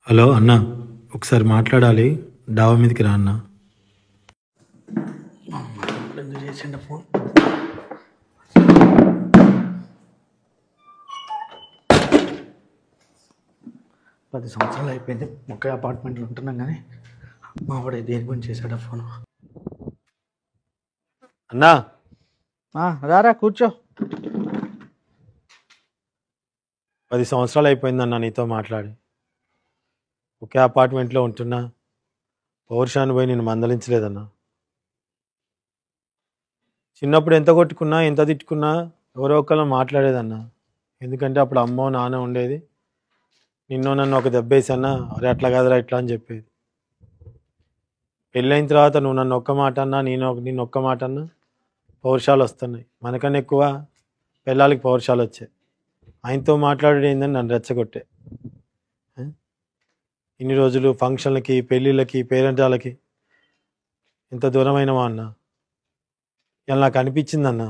Hello అన్న, ఒకసారి మాట్లాడాలి. డాబా మీదకి రా అన్న. చేసిండ ఫోన్ 10 సంవత్సరాలు అయిపోయింది. ఒకే అపార్ట్మెంట్లో ఉంటున్నాం కానీ మా వాడు దేని గురించి చేశాడు ఫోన్. అన్నా రారా కూర్చో. 10 సంవత్సరాలు అయిపోయిందన్న నీతో మాట్లాడి. ఒకే అపార్ట్మెంట్లో ఉంటున్నా. పౌరుషాన్ని పోయి నేను మందలించలేదన్నా. చిన్నప్పుడు ఎంత కొట్టుకున్నా ఎంత తిట్టుకున్నా ఎవరో ఒకళ్ళు మాట్లాడేదన్నా. ఎందుకంటే అప్పుడు అమ్మో నాన్న ఉండేది. నిన్నో నన్ను ఒక దెబ్బేసన్నా, అరే అట్లా కాదురా ఇట్లా అని చెప్పేది. పెళ్ళైన తర్వాత నువ్వు నన్ను ఒక్క మాట అన్నా, నిన్ను ఒక్క మాట అన్నా పౌరుషాలు వస్తున్నాయి. మనకన్నా ఎక్కువ పిల్లలకి పౌరుషాలు వచ్చాయి. ఆయనతో మాట్లాడేది ఏందని నన్ను రెచ్చగొట్టే. ఇన్ని రోజులు ఫంక్షన్లకి, పెళ్ళిళ్ళకి, పేరెంటాలకి ఎంత దూరమైనవా అన్న. ఇలా నాకు అనిపించిందన్న,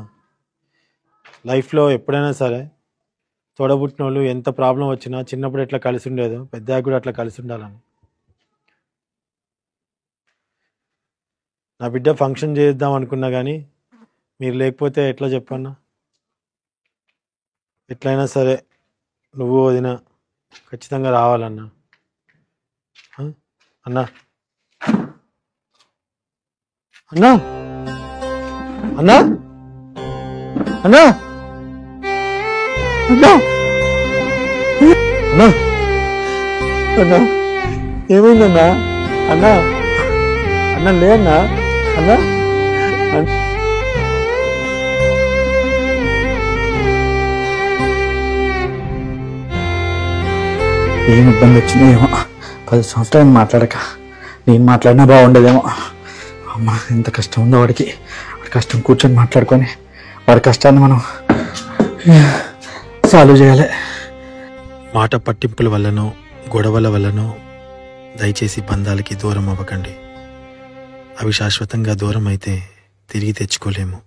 లైఫ్లో ఎప్పుడైనా సరే తోడబుట్టిన వాళ్ళు ఎంత ప్రాబ్లం వచ్చినా చిన్నప్పుడు ఎట్లా కలిసి ఉండేదో పెద్దగా కూడా అట్లా కలిసి ఉండాలని. నా బిడ్డ ఫంక్షన్ చేద్దాం అనుకున్నా కానీ మీరు లేకపోతే ఎట్లా చెప్పన్నా. ఎట్లయినా సరే నువ్వు వదిన ఖచ్చితంగా రావాలన్నా. అన్నా అన్నా అన్నా అన్నా అన్నా అన్నా అన్నా ఏమైందన్నా? అన్నా అన్నా లేదన్నా. అన్నా ఏం ఇబ్బంది వచ్చిందేమో. 10 సంవత్సరాలు మాట్లాడక నేను మాట్లాడినా బాగుండేదేమో. అమ్మ ఎంత కష్టం ఉందో వాడికి. వాడి కష్టం కూర్చొని మాట్లాడుకొని వాడి కష్టాన్ని మనం సాల్వ్ చేయాలి. మాట పట్టింపుల వల్లనో గొడవల వల్లనో దయచేసి బంధాలకి దూరం అవ్వకండి. అవి శాశ్వతంగా దూరం అయితే తిరిగి తెచ్చుకోలేము.